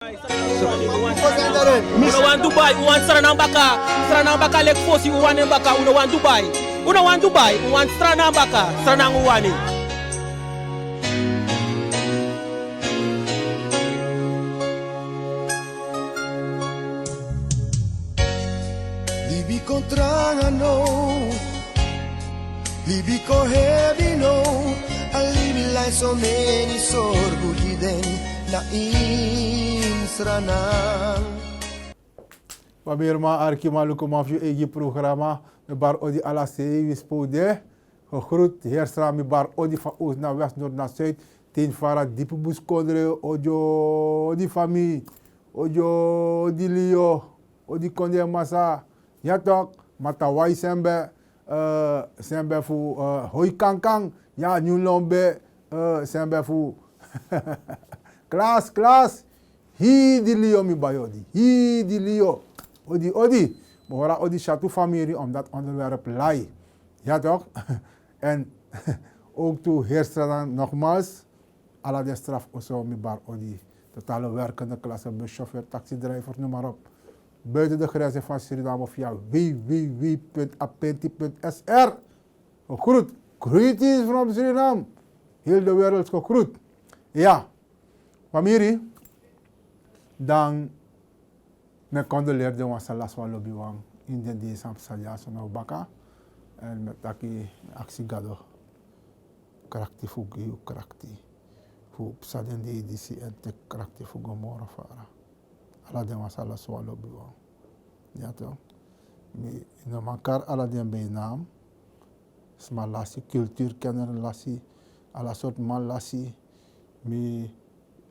Uno want Dubai, we want Stranang Baka lek fosi, we want Baka, uno want Dubai. Uno want Dubai, we want Stranang Baka, Stranang Uwani. Libi kontranga no, libi ko heavy no, alibi lai so many sorguli den na insranang. Pabirma arki maluko mafio egi programma me bar odi ala sei wispode. Gegroet heerstra me bar odi van oost naar west, noord naar zuid. Ten fara diepe buskondre, ojo odi famille, ojo odi lio, odi konde masa. Ja toch, matawai sembe, sembe fu hoi kankang, ja new lombe, sembe fu klas, hi di lio mi bayodi, hi di lio, odi, behora odi chatu familie om dat onderwerp lai. Ja toch, en ook toe heerst dan nogmaals, ala de straf oso mi bar odi, totale werkende klasse, buschauffeur, taxidrijver, noem maar op. Buiten de grenzen van Suriname via www.apenti.sr. Gegroet. Greetings from Suriname. Heel de wereld gegroet. Ja, familie. Dan me condoleerde was salas wa lobby wang in de desam saja sono baka en met taki actie gado karakti fugi karakti fu psaden de edisi en te karakti fugo mora fara. Ala den was ala so lobby wang. Ja toch? Mi no mankar ala den bij naam. Sma lasi cultuur kennen lasi ala soort man lasi mi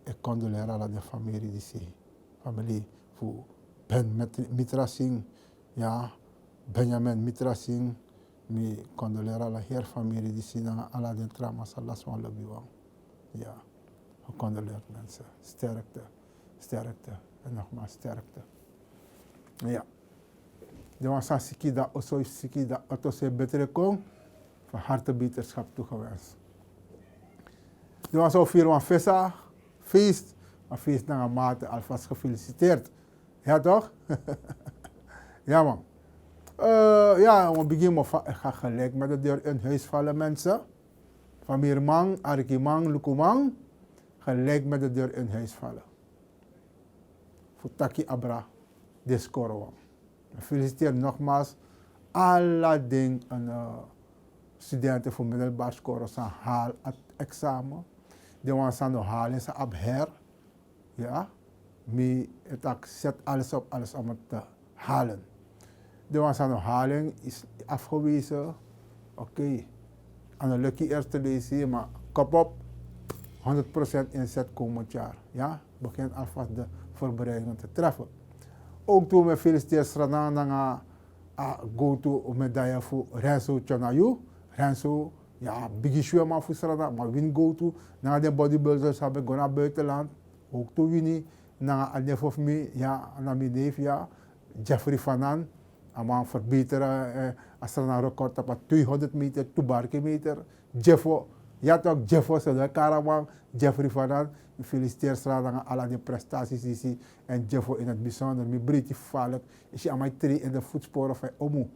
e condoleer ala de familie disi. Familie fu Ben Mitra Singh, ja, Benjamin Mitra Singh, mi condoleer ala heer familie disi na ala den trauma salas van lobby wang. Ja, gecondoleerd mensen. Sterkte. En nogmaals sterkte. Ja. De was aan Sikida, Oso Sikida, Otose betere kong. Van harte beterschap toegewenst. De was al vier van Vessa, feest. Een feest naar een mate, alvast gefeliciteerd. Ja toch? Ja man. Ja, we beginnen ga gelijk met de deur in huis vallen mensen. Van Mirmang, Arkimang, Lukumang. Gelijk met de deur in huis vallen. Futaki Abra, Deskorowang. Feliciteer nogmaals alle studenten voor middelbaar scoren zijn haal het examen. Die waren nog halen ze op her. Ja, het zet alles op alles om het te halen. Die waren nog halen is afgewezen. Oké, aan de lucky eerste lezen, maar kop op. 100% inzet komend jaar. Ja, begint alvast de voorbereidingen te treffen. Ook toen we feliciteren Sranang na go-to medaille voor Renzo Chanayu. Renzo, ja, biggie maar voor Sranang, maar win go-to. Na de bodybuilders hebben gaan naar buitenland. Ook toen winnen. Na een neef of me, ja, na mijn neef, ja, Jeffrey Fanan. Ama verbeteren Sranang record op 200 meter, 2 kilometer. Jeffo. Ja toch, Jeffo, de Karamang, Jeffrey Fanan. Feliciteer Sranang alle de prestaties die ze en Jeffo in het bijzonder. Mijn breedte valk is je aan mij 3 in de voetsporen van Omu.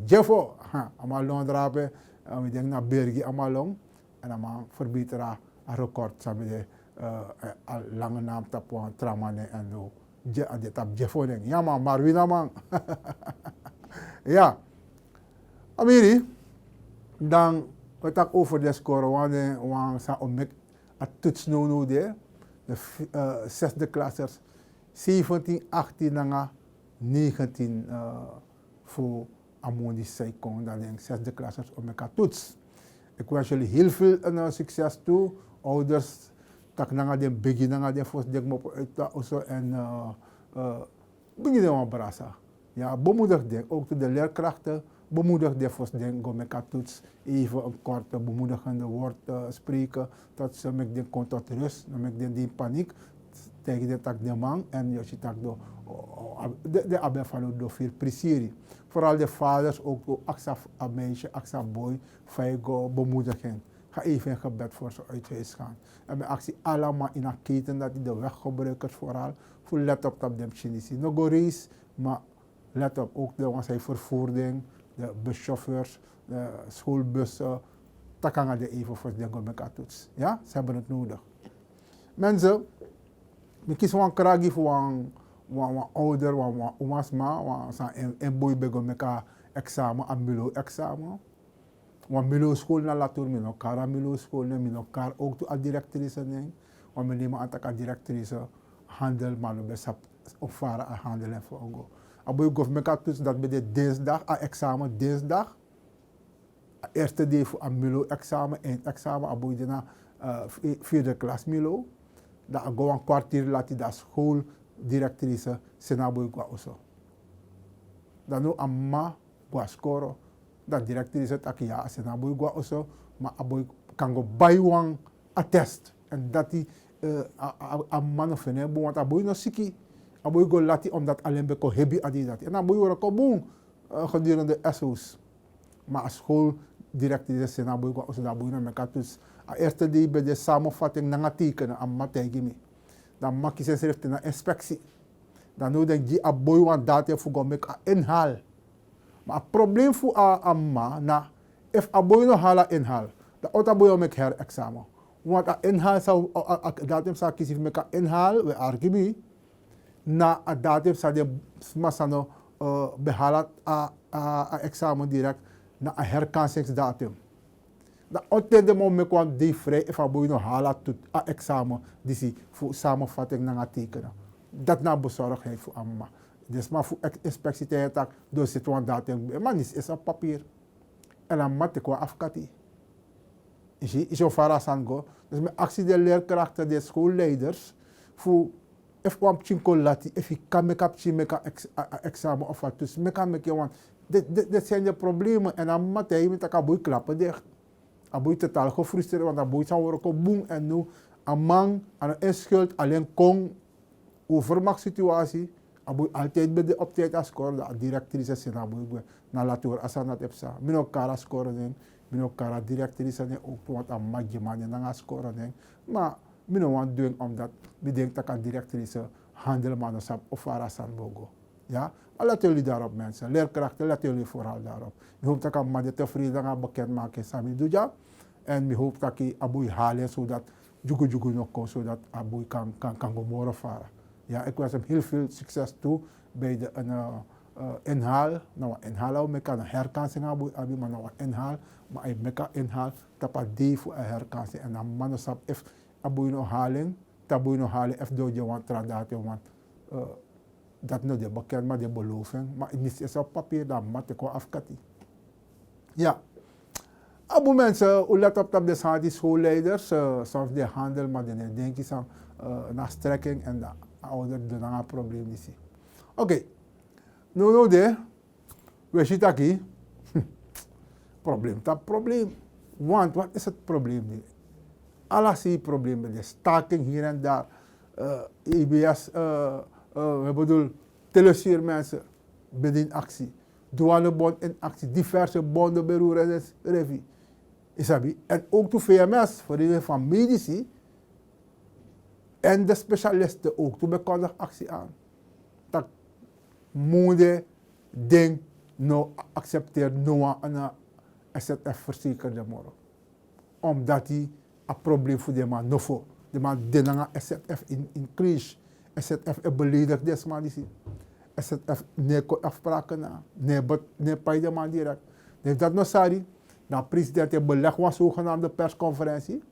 Jeffo, allemaal long drapen. We denken naar Bergi, allemaal long. En allemaal verbeteren een record. Samen de lange naam tapuan, Tramane en zo. De tap Jeffo denk. Ja man, maar wie nou man? Ja. Amiri, dan we het over de score, want we gaan a touch no de zesde klassers 17, 18 en 19 voor Amoni Seikon, dan denk zesde klassers om elkaar toets. Ik wens jullie heel veel succes toe. Ouders, tak nanga den beginnen nanga den fos dek mop uit en beginnen aan brasa. Ja, bemoedig denk ook de leerkrachten. Bemoedig de fos den go meka toets even een korte bemoedigende woord spreken tot ze met den komt tot rust, dan met den die paniek tegen de tak de man en je ziet tak de abel van do veel presirie. Vooral de vaders ook aksa meisje, aksa boy, go bemoedigen. Ga even in gebed voor ze uit huis gaan. En mijn actie allemaal in een keten dat die de weggebruikers vooral voor let op dat de Chinese. No go race, maar let op ook de vervoerding, de buschauffeurs, de schoolbussen. Dat kan je even voor de elkaar toets. Ja, ze hebben het nodig. Mensen, ik kies een kragi voor een ouder, een oma's ma, een boy begon met elkaar examen, een milo examen. Want milo school na later, mino kara milo school, mino kar ook to a directrice nee. Want men nemen aan a directrice handel, maar we besap opvaren aan handel en voor. Aboy government had dus dat bij de dinsdag, a examen dinsdag. Eerste day voor een milo examen, eindexamen, aboy de na vierde klas milo. Dat go een kwartier laat die schooldirectrice senaboy qua oso. Dan nu amma qua scoren. Dat directrice tak ja senaboy qua oso, maar aboy kan go buy one attest en dat die amma no fene bo want aboy no siki. Aboy go lati omdat alleen beko hebi adi dat. En aboy word ko boom gedurende SO's. Maar als schooldirectrice senaboy qua oso dat aboy no mekatus. A eerste die bij de samenvatting na tekenen aan mategimi. Dan maak je ze schrift in een inspectie. Dan nu denk je aboy want data voor gaan make inhaal. Maar het probleem voor amma na if aboy no hala inhaal. Dan auto aboy make her examen. Want a inhaal zou datum zou kiezen make inhaal we argibi. Na a datum zou de masano behalat a examen direct na a herkansingsdatum. Dat altijd de moment kwam die vrij if aboy no hala tot a examen die voor samenvatting na tekenen. Dat na bezorgdheid voor amma. Dus maar voor inspectie tegen tak door zit want datum maar niet is op papier. En dan mat ik wel afkati. Is zo varasan go. Dus met actie de leerkrachten, de schoolleiders voor if kwam chinko lati if ik kan make up meka examen of wat dus meka make want dit zijn de problemen en dan mat hij met elkaar boei klappen dicht. Aboy totaal gefrustreerd want aboy zou worden boem en nu een man aan een schuld alleen kon over machtsituatie. Aboy altijd bij de optijd als score de directrice zijn aboy na later asanat epsa. Mino kara score den, mino kara directrice den ook want een magje man en dan score den. Maar mino want doen omdat we denken dat een directrice handelman of arasan bogo. Ja, maar laten jullie daarop mensen, leerkrachten laten jullie vooral daarop. Ik hoop dat ik maar de tevreden ga bekendmaken Sami Duja. En ik hoop dat ik aboy halen zodat jugu nog kon, zodat aboy kan morgen varen. Ja, ik wens hem heel veel succes toe bij de inhaal. Nou, inhaal we kan een herkansing aboy maar nou inhaal, maar hij meka inhaal tapa die voor een herkansing en dan manosap if aboy no haling, taboy no halen if doje want tradite want dat nou de bekend maar de beloving, maar het is op papier dan mat ik wel afkati. Ja. Abo mensen, hoe let op dat de die schoolleiders, soms de handel, maar de denk je aan naar strekking en de ouder de lange probleem is. Oké, nu de, we zitten hier, probleem. Want wat is het probleem? Alles is het probleem, de staking hier en daar, EBS, we bedoelen, telesuur mensen, bedien actie, douanebond in actie, diverse bonden beroeren en revie. Isabi. En ook de VMS, voor de van medici en de specialisten ook, toen bekondig actie aan. Dat moeder ding no accepteert no een SZF verzekerde morgen. Omdat hij een probleem voor de man nofo. De man denanga SZF in crisis. SZF is beledigd des man die SZF nee afspraken na. Nee bij de man direct. Dus dat nog sari. De president heeft beleg was zogenaamde persconferentie.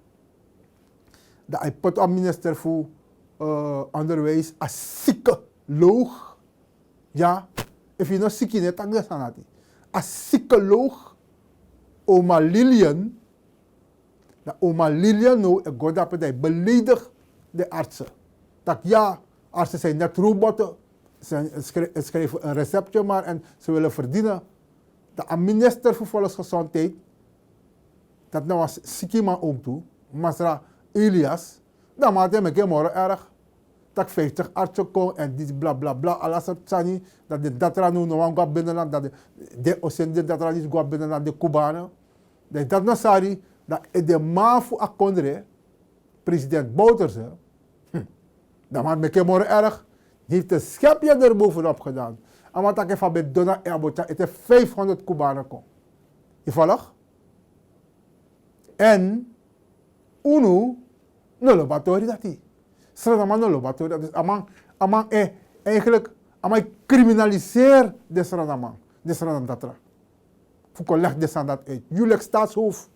Dat hij put aan minister voor onderwijs als psycholoog. Ja, if je nog ziek in het Engels aan had. Als psycholoog, oma Lilian. Dat oma Lilian nou, ik ga dat hij beledig de artsen. Dat ja, artsen zijn net robotten. Ze schrijven een receptje maar en ze willen verdienen. De minister voor Volksgezondheid, dat nou was Sikima ook toe, Masra Elias, dan maakte hij me morgen erg. Dat 50 artsen komen en dit bla bla bla, alles op Tsani, dat de datra nu nog gaat binnenland, dat de Oceaan datra is gaat binnenland, de Kubanen. Dat nou sari, dat de man voor akondre, president Bouterse, dat maakt me kemor erg, heeft een schepje erbovenop gedaan. En wat ik van bij Donna Erbota, het is 500 Kubanen kom. Je volgt? En, uno, no lobatori dat die. Sranama no lobatori dat is. Amang eigenlijk, amang criminaliseer de Sranama. De Sranama datra. Foucault legt de standaard uit. Jullie staatshoofd.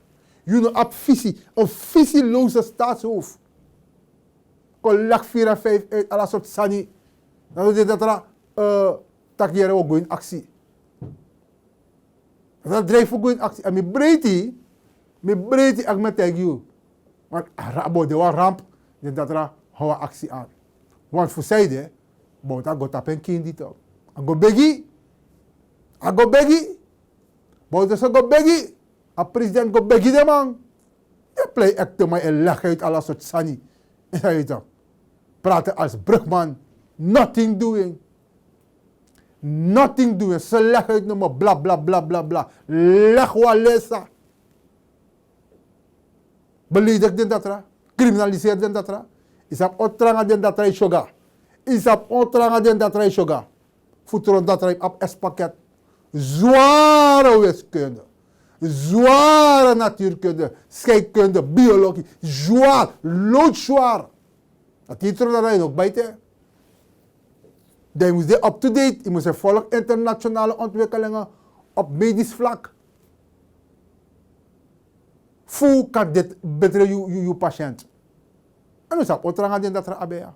Jullie op visie. Een visieloze staatshoofd. Leg 4 en 5 uit. Alla soort sani. Dan doe je dat takjere ook in actie. Dat drijft ook in actie. En mijn breedte ik met tegen jou. Want rabo de wa ramp. Dat er hou actie aan. Want voor zijde. Bouta go tapen kindi toch. Ago begi. Bouta zo go begi. A president go begi de man. Je play echt maar en leg uit alle soort sani. En je weet toch. Praten als brugman. Nothing doing. Ze leggen uit nog maar bla bla bla bla bla. Leg wat lesa. Beledig den datra. Criminaliseer den datra. Isap otranga den datra ishoga. Voetron datra op S-pakket. Zware wiskunde. Zware natuurkunde. Scheikunde. Biologie. Zwaar. Loodzwaar. Dat die er dan ook buiten. Je moet up-to-date. Je moet volgen internationale ontwikkelingen op medisch vlak. Hoe kan dit betreffen je patiënt? En dan zou je ook dat er abea.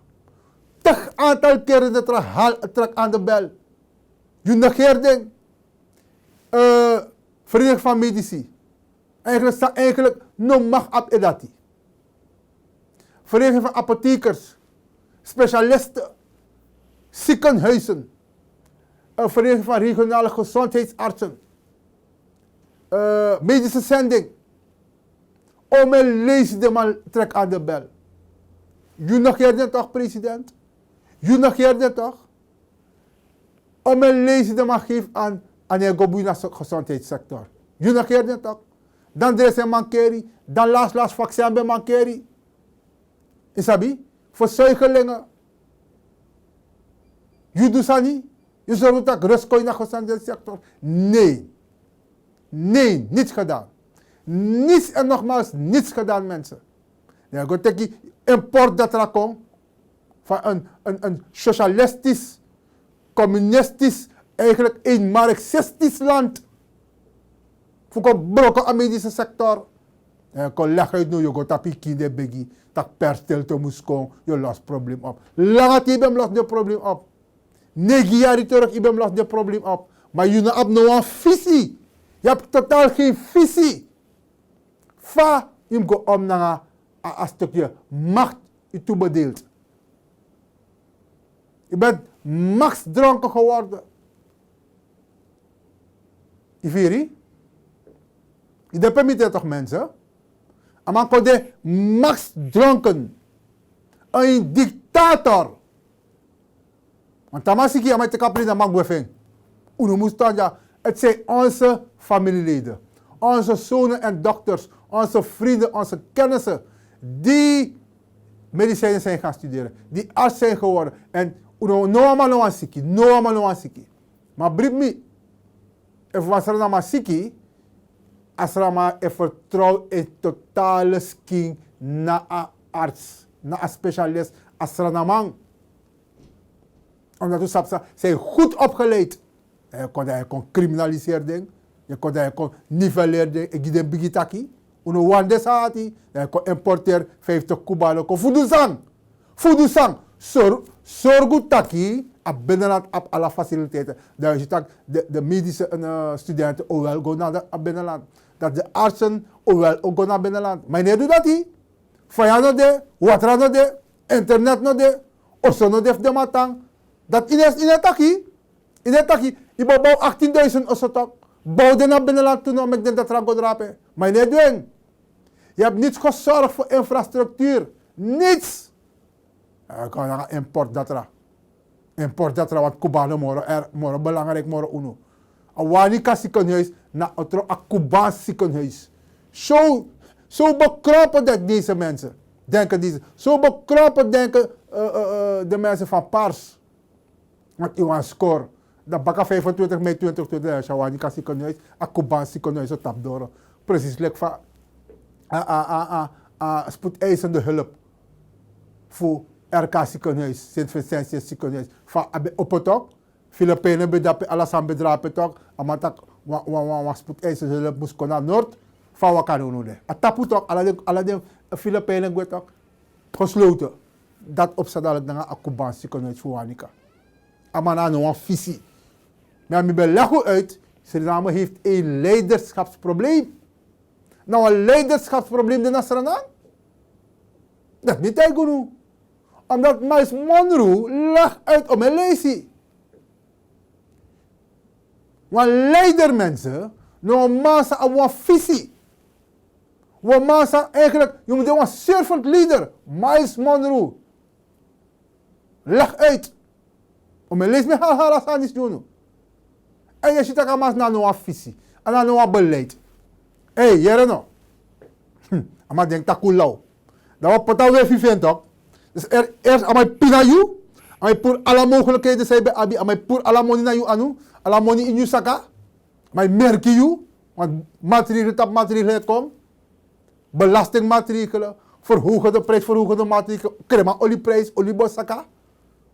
Toch aantal keren dat er haal trek aan de bel. Je negeert Vereniging van Medici. Eigenlijk no mag op edati. Vereniging van Apothekers. Specialisten. Ziekenhuizen. Vereniging van Regionale Gezondheidsartsen. Medische zending. Om een lees de man trek aan de bel. Je negeert het toch, president? Je negeert het toch? Om een lees de man geeft aan de gezondheidssector. Je negeert het toch? Dan er is een mankeri. Dan laatst vaccin bij mankeri. Isabi? Voor zuigelingen. Je doet dat niet. Je zorgt dat rust in de gezondheidssector. Nee, niets gedaan. Niets en nogmaals, niets gedaan, mensen. Ja, ik denk import dat er komt van een socialistisch, communistisch, eigenlijk een marxistisch land. Voor een brokken medische sector. Ja, ik leg uit nu, je gaat op je begi, dat persstilte moest komen, je lost probleem op. Lange tijd ben lost het probleem op. 9 jaar terug, je ben lost het probleem op. Maar je hebt nog een visie. Je hebt totaal geen visie. Va, je gaat om naar een stukje macht je toebedeeld. Je bent machtsdronken geworden. Je vier je dat permitteert toch mensen? Maar kon de machtsdronken. Een dictator. Want tamasiki amai te kapri na magwefeng. Uno moest het zijn onze familieleden. Onze zonen en dochters. Onze vrienden, onze kennissen. Die medicijnen zijn gaan studeren. Die arts zijn geworden. En uno no ama siki. Maar brief me. If was er na siki. Asrama vertrouw in totale skin na een arts. Na een specialist. Asranamang. Omdat ze zijn goed opgeleid. Je kon criminaliseren. Je kon nivelleren. Ik giet een bigitaki. Uno wande saati. Je kon importeren 50 Kubanen. Fudusang. Zorgu taki. Op binnenland op alle faciliteiten. Dat je de medische studenten ook wel gaan naar het binnenland. Dat de artsen ook wel gaan naar binnenland. Maar nee, doe dat niet. Faya no de, water no de, internet no de, osso no de matang. Dat in het taki. Je bouwt 18.000 osso toch. Bouw de naar binnenland toe, met de dat rago drapen. Maar nee, doen. Je hebt niets gezorgd voor infrastructuur. Niets. Ik kan naar import dat ra. Import dat ra, want Kubanen moren belangrijk, moren uno. Een wanika ziekenhuis naar een Kubaans ziekenhuis. Zo Zo bekropen dat deze mensen denken. Zo bekropen denken de mensen van Pars. Want Iwan score. Dat baka 25 mei 2020. Shawani kasi konuis. Akuban si konuis op tapdoro. Precies lek van spoedeisende hulp. Voor RK ziekenhuis, Sint-Vincentius ziekenhuis. Van Opotok, Filipijnen bedapen, Alassane bedrapen toch. Amatak, wat spoedeisende hulp moest komen naar Noord. Van wat kan doen. Atapu toch, alle de Filipijnen wordt toch gesloten. Dat opzet dat naar Akuban ziekenhuis voor Wanika. Amana nou een visie. Maar ik ben leggen uit, Suriname heeft een leiderschapsprobleem. Nou, een leiderschapsprobleem de Nasrana? Dat is niet eigenlijk. Omdat Miles Monroe legt uit om een lezie. Want leidermensen, nou massa een visie. Want massa eigenlijk, je moet een servant leader, Miles Monroe. Leg uit. Om een lees met haar aan doen. En je ziet dat maar naar een visie. En naar een beleid. Hé, jere no. Maar denk dat cool lauw. Dat wat pataal weer vindt toch. Dus eerst aan mij pina you. Aan mij pour alle mogelijkheden zijn bij Abi. Aan mij pour alle money naar you anu. Alle money in you saka. Maar merk you. Want materialen tap materialen komt. Belastingmaterialen. Verhogen de prijs, verhogen de maatregelen. Krema olieprijs, oliebos saka.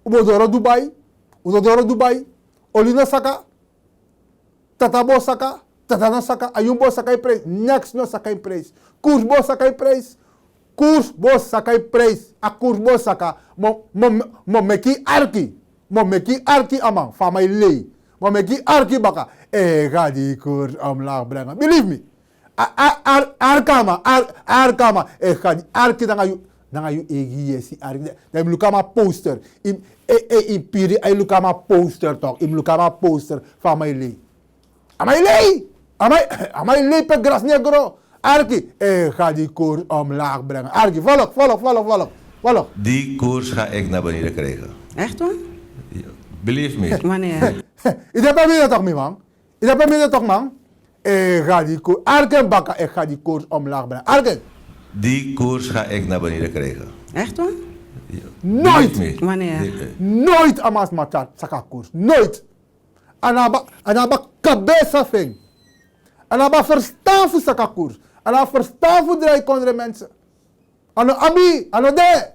Udodoro Dubai. Udodoro Dubai. Olina saka. Tatabo saka. Tatana saka. Ayumbo saka prijs. Next no saka prijs. Koersbo saka prijs. Koersbo saka prijs. A koersbo saka. Mo meki arki. Mo meki arki amang. Van mij lei. Mo meki arki baka. Ga die koers omlaag brengen. Believe me. Arkama. Ga die arki dan ga je egi arki. Dan look ama poster. In piri ay look ama poster toch. In look ama poster van mij lei. Amai lei. Amai lei pe gras negro. Arki, ga die koers omlaag brengen. Arki, volg. Die koers ga ik naar beneden krijgen. Echt waar? Believe me. Wanneer? Ik heb hem niet toch, man. Ik heb hem niet toch, man. Ga die koers. Arken bakken, ik ga die koers omlaag brengen. Arken. Die koers ga ik naar beneden krijgen. Echt waar? Nooit. Wanneer? Nooit amas matat saka koers. Nooit. Anaba cabeza ving. Anaba verstaan voor saka koers. Anaba verstaan voor draai kondre mensen. Ano abi, ano de.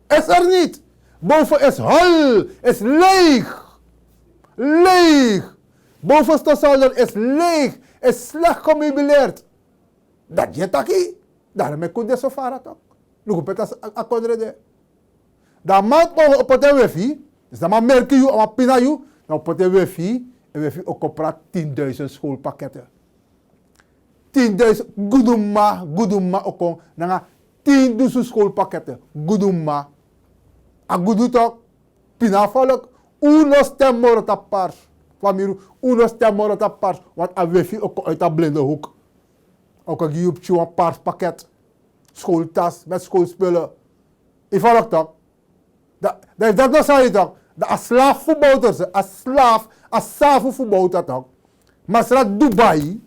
Is er niet. Boven is hol, is leeg. Leeg. Boven stofzuiger is leeg. Is slecht gemeubileerd. Dat je taki. Daarom ik kon de sofara toch. Look op het akondre de. Dat maand mogen op het wifi. Dus dat man merk je, maar pina je. Nou op het wifi. En wifi ook op 10.000 schoolpakketten. 10.000 guduma ook. Dan 10.000 schoolpakketten. Guduma. A gudu toch. Pina volk. Uno stemmer op pars. Familie. Uno stemmer op pars. Want a wifi ook uit dat blinde hoek. Ook een gegeven een paars pakket. Schooltas met schoolspullen. Ik volg toch. Dat zei je toch. De slaaf voetbalter. Als slaaf voetbalter toch. Maar Dubai.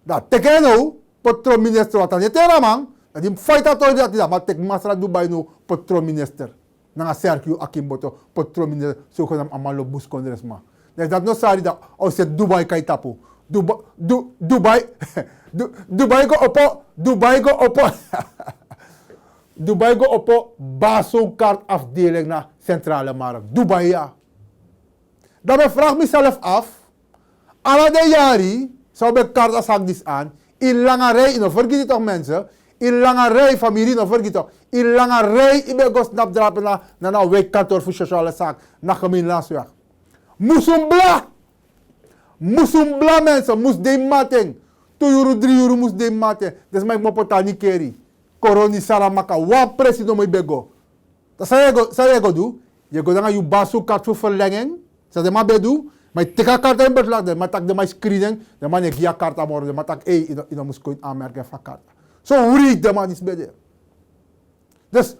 Dat teken nou. Patron minister wat aan je teraman. Dat die fight dat dat. Maar tek Masra Dubai nou. Patron minister. Na Sergio Akimboto. Patron minister. Zogenaamd Amalo Buskondresma. Dat no zei dat. Als je Dubai kan tapu. Dubai go op basokaart afdeling naar centrale markt. Dubai ja. Dan vraag mezelf af. Alle de jaren zou ik kaart als ik dit aan. In lange rij, nog vergeet het toch mensen. In lange rij familie, nog vergeet toch. In lange rij, ik ben gewoon snap drapen naar een wijkkantoor voor sociale zaak. Naar gemeenlandsweg. Musumbla mensen, moest de maten. 2 euro, 3 euro moest de maten. Dus mij moet potani niet keri. Koroni saramaka, wat precies moet bego. Dat zou je go doen. Je go dan je basu kaart voor verlenging. Dat je maar bedoel. Maar je teka kaart in beslag. Maar tak de maar screening. De man je via kaart amor. Maar tak je moest kunnen aanmerken van kaart. Zo riek de man is bij de. Dus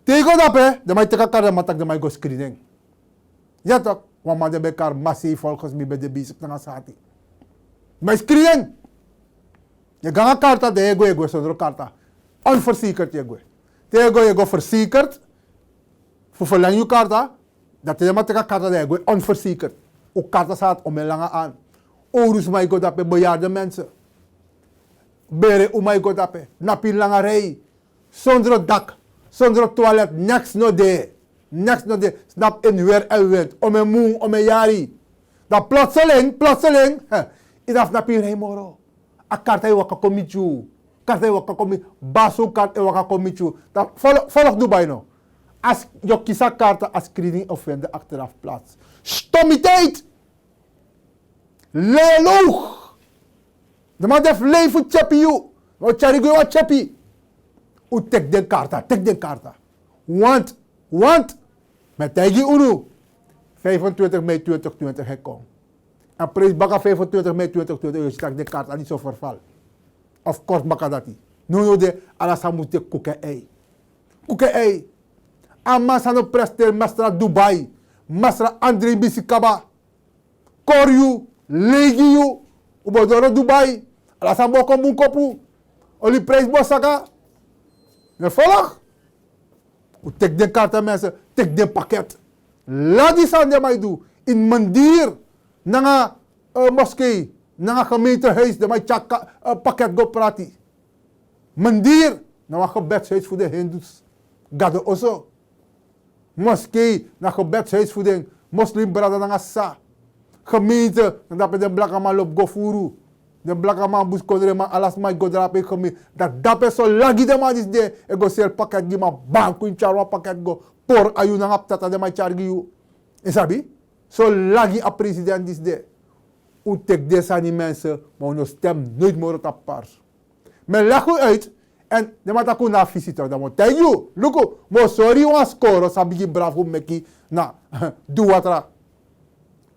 tegen dat hè. De man teka kaart maar tak de man go screening. Ja toch. Want man de bekar massief volgens mij bij de bezig naar Sati. Maar screening. Je gaat een kaart de ego zonder kaart. Onverzekerd je. Tego verzekerd. Voor verleng je kaart. Dat je maar tegen kaart de ego onverzekerd. Ook kaart staat om een lange aan. Orus mij god dat bejaarde mensen. Bere o mij god dat napi lange rij. Zonder dak. Zonder toilet. Niks no de. Niks no de. Snap in weer en wind. Om een moe, om een jari. Dat plotseling. Is dat napi rij moro. A kaart hij waka komichu. Kaart hij waka komichu. Baso kaart hij waka komichu. Volg Dubai no. Als je kiest kaarten als screening offender achteraf plaats. Stomiteit! Leloog! De man heeft leven chappie you. Wat charigo wat chappie. U tek den kaarta. Want. Met tegi unu. 25 mei 2020 gekomen. En prijs baka 25 mei 2020. Je stak de kaarta niet zo verval. Of kort baka dat die. No de alasa moet je koeken ei. Amasano prester masra Dubai. Masra André Bisikaba. Koryu. Legiu. Ubodoro Dubai. Alasa boko munkopu. Oli prijs bosaka. Je volg? U tek de kaarten mensen. Tek de pakket. Laat die sande mij doen. In Mandir. Nanga moskee. Nanga gemeentehuis. De mij pakket go prati. Mandir. Nanga gebedshuis voor de Hindus. Gade oso. Moskee. Nanga gebedshuis voor de moslim brada nanga sa. Gemeente. Dat de blakke man loopt go furu. De blakke man bus kodre man alas mai go drape gemeente. Dat dape so lagi de man is de. E go sel pakket gi ma bang kuin charwa pakket go. Por ayu nanga ptata de mai chargi you. Isabi? So lagi a president is de. U tek des aan die mensen, maar we stem nooit meer op dat paars. Men leg u uit en de mataku na visitor. Dan moet tell you, look, mo sorry wan score, sabigi bravo meki na duwatra.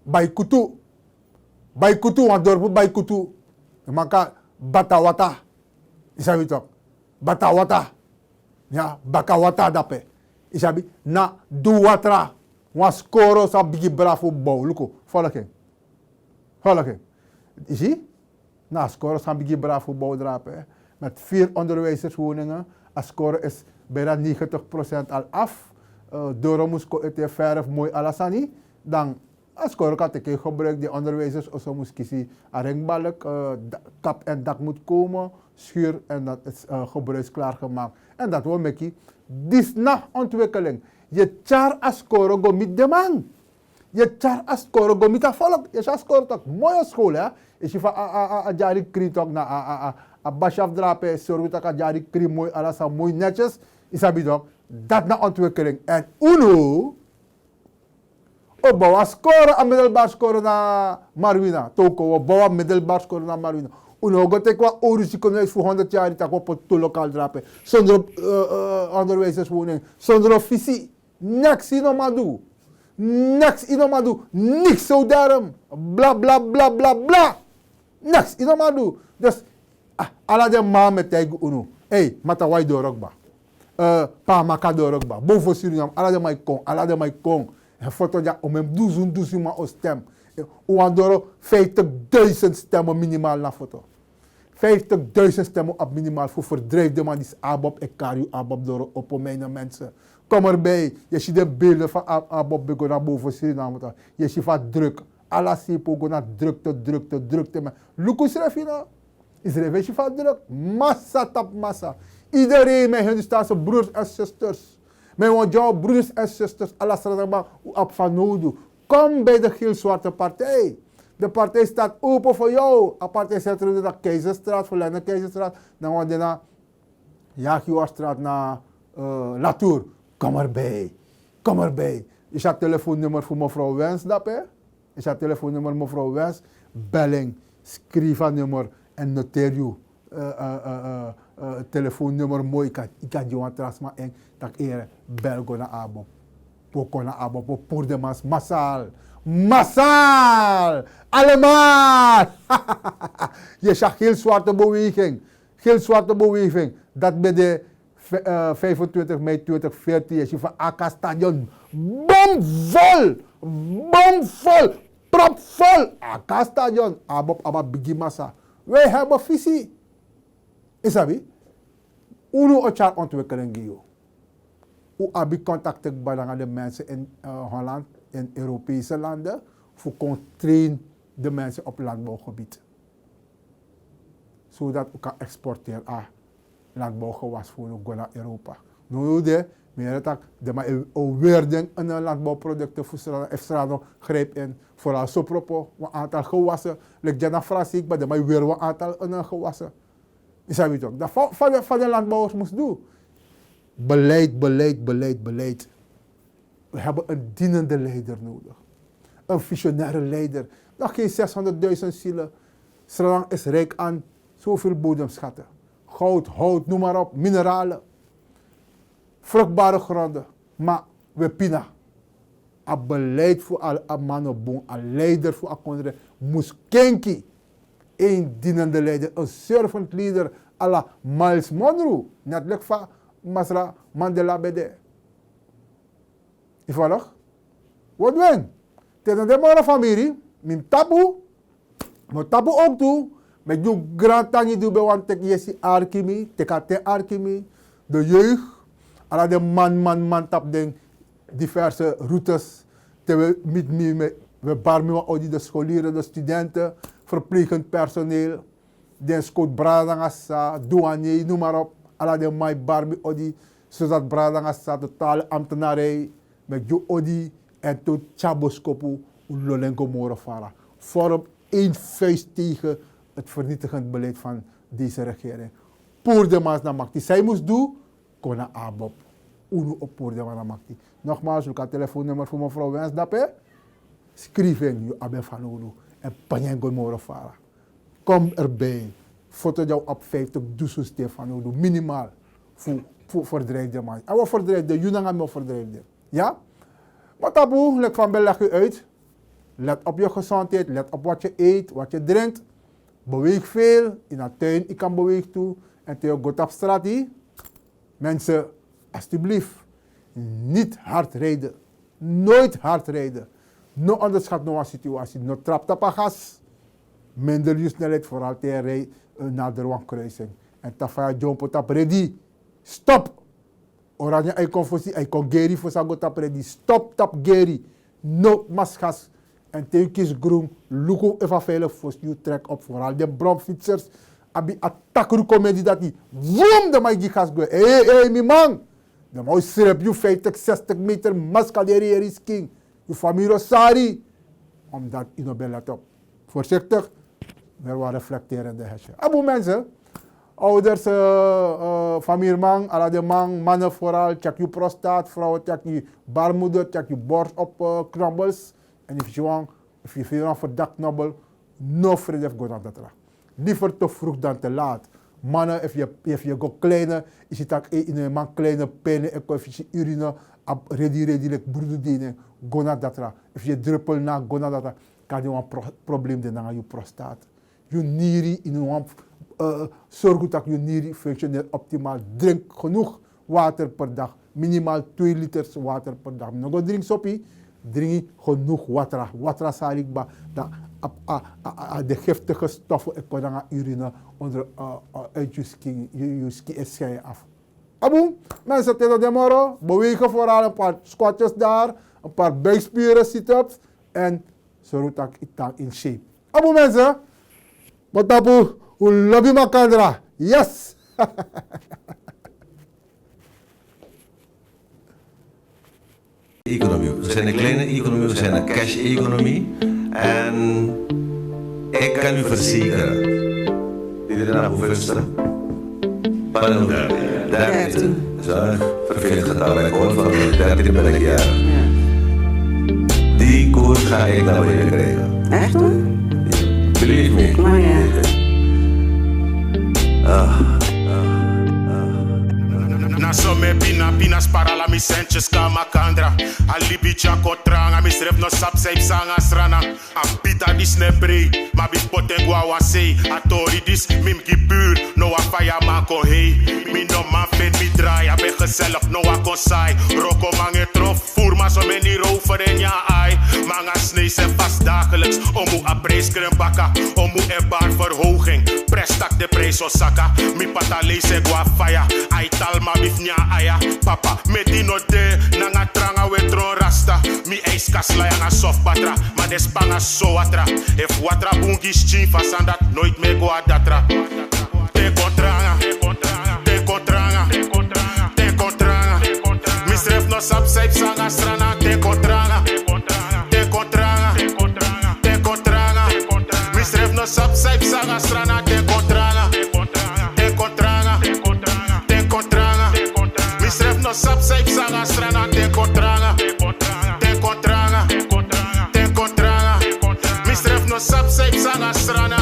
Bij kutu wan dorpu bij kutu. Maka batawata. Isabi toch? Batawata. Ja, bakawata dape. Isabi na duwatra. Wan score sabigi bravo bou. Look, volg je. Is ie? Na score gaan we bravo bouwdrapen. Met 4 onderwijzerswoningen. A score is bijna 90% al af. Door moest het verf mooi alasani. Dan a score kan ik gebruiken. Die onderwijzers of zo moest kiezen. A ringbalk, kap en dak moet komen. Schuur en dat is gebruiksklaar gemaakt. En dat wil meki. Dis na ontwikkeling. Je char a score go met de man. Je char a score go met a volk. Je char score toch mooie school hè. Je ziet van a jari kri toch na a bashaf drape. Zorg dat a jari kri mooi alles mooi netjes. Isabi toch. Dat na ontwikkeling. En uno. Opbouw score a middelbaar score na Marwina. Toko opbouw middelbaar score na Marwina. Uno go te kwa orisiconeus voor 100 jaar. Die tak op to lokaal drape. Zonder onderwijzerswoning. Zonder visie. Niks in madu. Niks in madu. Niks zo daarom. Bla bla bla bla bla. Niks in madu. Dus ala de man met tegen uno. Hey, matawai dorokba. Pa maka dorokba. Boven Suriname. Ala de mai kong. En foto ja om hem duizend maar o stem. Uandoro 50.000 stemmen minimaal na foto. 50.000 stemmen op minimaal voor verdreefde man die is Abob en Kariu Abob door op mijn mensen. Kom erbij. Je ziet de beelden van Abob begon naar boven Suriname. Je ziet van druk. Alles hier naar drukte. Luku Srefina. Is er van druk? Massa tap massa. Iedereen met Hindustaanse broers en zusters. Met jouw broers en zusters. Alles op van nodig. Kom bij de Geel-Zwarte Partij. De partij staat open voor jou. De partij zet er in de Keizerstraat, Verlende Keizerstraat. Dan gaan we naar Jaguarstraat, naar Latour. Kom erbij. Is dat telefoonnummer voor mevrouw Wens, dat hè? Is dat telefoonnummer mevrouw Wens? Belling, schrijfnummer en noteer je. Telefoonnummer mooi. Ik kan je aan trasma en dat ere bel go naar Abo. Poko naar Abo, pour de mas massaal! Allemaal! Je zag heel zwarte beweging. Dat bij de 25 mei 2014 is je van AK Stadion. Bomvol! Propvol! AK Stadion. Abba Bigi Massa. Wij hebben visie. Isabi, uno ochar ontwikkeling gio. U abi contacten bij de mensen in Holland, in Europese landen, voor trainen de mensen op landbouwgebied. Zodat u kan exporteren aan landbouwgewas voor naar Europa. Nu de meer dat de maar weerding in landbouwproducten voor extra greep in vooral zo propos een aantal gewassen. Lek jana frasiek, maar de maar weer een aantal gewassen. Is dat toch? Dat van de landbouwers moest doen. Beleid. We hebben een dienende leider nodig. Een visionaire leider. Nog geen 600.000 zielen. Sri Lanka is rijk aan zoveel bodemschatten. Goud, hout, noem maar op, mineralen. Vruchtbare gronden. Maar we pina. Een beleid voor alle mannen, een leider voor andere moest kenki. Een dienende leider, een servant leader à la Miles Monroe. Net leuk van Masra Mandela Bede. Je volgt? Wat doen? Tegen de mooie familie, mijn taboe, maar taboe ook toe. Met je grand tangi doen bij want ik je arkimi, tekate arkimi, de jeugd, alla de man tap den diverse routes, te we barmen ook de scholieren, de studenten, verplegend personeel, de scout bradangasa, douanier, noem maar op, alla de mai barmi odi, zodat bradangasa totale ambtenarij, met je odi en tot chaboskopu, ulolengo morofara. Vorm één vuist tegen het vernietigend beleid van deze regering. Pour de maas naar makti. Zij moest doen, kona abob. Uno op pour de maas naar makti. Nogmaals, ik heb telefoonnummer voor mevrouw Wensdap. Schrijf in je abe van Ulu en panjengo morofara. Kom erbij. Foto jou op 50 dusu Stefan Ulu. Minimaal. Voor verdrijfde man. En wat verdrijfde? Jullie gaan me verdrijfde. Ja? Maar taboe, leg van beleg je uit. Let op je gezondheid, let op wat je eet, wat je drinkt. Beweeg veel, in de tuin ik kan bewegen toe. En tegen goed op straat. Mensen, alsjeblieft, niet hard rijden. Nooit hard rijden. No onderschat no situatie. No trap op gas. Minder je snelheid, vooral tegen rij naar de rwangkruising. En tafaya jompo tap ready. Stop! Oranje icon voor si icon geri voor sa tap ready. Stop tap geri. No masgas. En teukjes groen, luko even veilig voor je trek op. Vooral de bromfietsers. Abi attacker comedie dat die. Vroom de mij die gas go. Hey, mi man. De mij serep je 50, 60 meter maskaderi is king. Je familie Rosari. Omdat je nog let op. Voorzichtig. We waren reflecterende hesje. Abo mensen. Ouders, familieman, alle de mannen vooral. Check je prostaat. Vrouwen check je baarmoeder. Check je borst op knabbels. En if je veel verdacht knobbel, no vrede heeft God dat. Liever te vroeg dan te laat. Mannen, if je go kleine, is het ook in een man kleine pennen en koffie urine, redelijk broeder dienen, go naar dat. If je druppel na, go naar dat, kan je een probleem doen aan je prostaat. Je nieren in een zorg dat je nieren functioneert optimaal. Drink genoeg water per dag, minimaal 2 liters water per dag. Nog drink soppie. Drink genoeg water. Water zal ik de giftige stoffen in urine onder uit je ski scheiden af. Aboom, mensen tegen de morgen, bewegen vooral een paar squatjes daar, een paar buikspieren, sit-ups en zorg dat ik dan in shape. Aboom mensen, wat tapu, hoe lobby makandra, yes! Economie. We zijn een kleine economie, we zijn een cash-economie. En ik kan u verzekeren. Iedereen naar hoeveelste? Panel 13. Dat is een vervelend getal. Ik hoor van 13 ben ik jaar. Die koers ga ik naar beneden krijgen. Echt hoor? Believe me. Maar ja. Na so me pinas para la mi senches ka makandra. Alibi chako tranga mi stref no sap saip sanga srana. A pita dis ne brei, ma bis poten gua say. A tori dis mim ki puur, no a faya mako hey. Mi no man fen mi draai, a ben gezellig no a konsai. Roko mange trof, voer maar zo me ni rover en ja ai. Manga snee zijn vast dagelijks, omu a prijskrim bakka, omu e baar verhoging. prestak de prijs Osaka. Mi pata leise gua fire. Ai talma bifnya aya. Papa, medino de nanga tranga wetron rasta. Mi eis kasla yanga soft batra. Ma despanga so atra. If watra bungis chin fasan dat nooit me go adatra. Te kontranga. Te kontranga. Te kontranga. Mi stref no sap saip sanga strana. Te kontranga. Te kontranga. Te kontranga. Mi stref no sap saip sanga strana. Te kontranga. Te kontranga. Te kontranga. Mi stref no sap saip sanga strana. Te kontranga. Te kontranga. Te kontranga. Mi stref no sap saip sanga strana.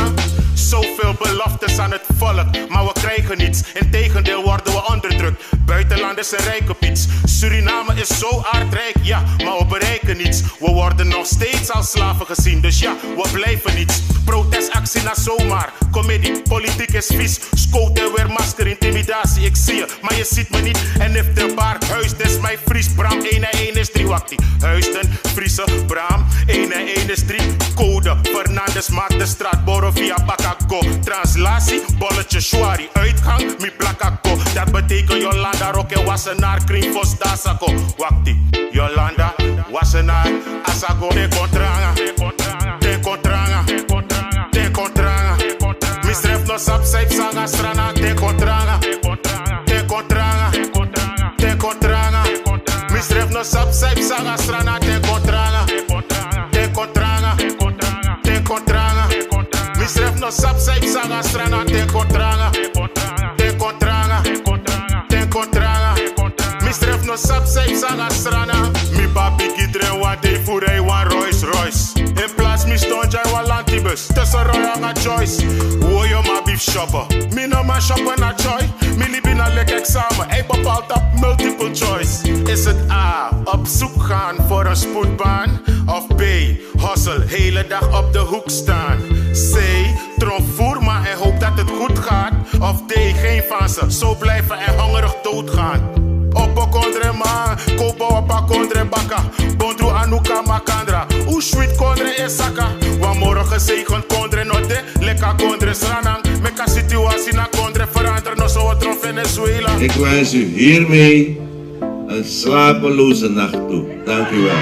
Zoveel beloftes aan het volk, maar we krijgen niets. Integendeel worden we onderdrukt. Buitenlanders zijn rijke piets. Suriname is zo aardrijk, ja, maar we bereiken niets. We worden nog steeds als slaven gezien, dus ja, we blijven niets. Protestactie na zomaar, comedie, politiek is vies. Scoot en weer masker, intimidatie, ik zie je, maar je ziet me niet. En if de baard huis, des mij Fries, Bram, 1 en 1 is 3, waktie. Huisden, Friese, Bram, 1 en 1 is 3. Code, Fernandes maakt de straat, Boro via Bakako. Translatie, bolletje, Shwari, uitgang, mi Blakako. Dat betekent Jolanda, Roque, Wassenaar, Kringvos, Dasako. Waktie, Jolanda, Wassenaar, Asako. Te kontranga, te kontranga, te kontranga. Mi stref no sap saip sanga strana. Te kontranga, te kontranga, te kontranga. Mi stref no sap saip sanga strana. Te kontranga, te kontranga, te kontranga. Mi stref no sap saip sanga strana. Te kontranga, te kontranga, te kontranga. Mi stref no sap saip sanga strana. Mi papi gidre wa day furei wan Rolls Royce. In plaats mi stond jij wan lantibus. Tussen Roy en a Choice. Wo je ma beef shopper. Mi no ma shoppen na Joy. Mi liep na lek examen. Hij bepaalt op multiple choice. Is het A, op zoek gaan voor een spoedbaan? Of B, hustle, hele dag op de hoek staan? C, tromvoer maar en hoop dat het goed gaat? Of D, geen van ze, zo blijven en hongerig doodgaan? Oppo kondre man, kopo oppa kondre baka. Bondru anuka makandra, sweet kondre esaka. Wa morgen gezegend kondre note, leka kondre sranang. Meka situatie na kondre veranderen, no zo het Venezuela. Ik wens u hiermee een slapeloze nacht toe. Dank u wel.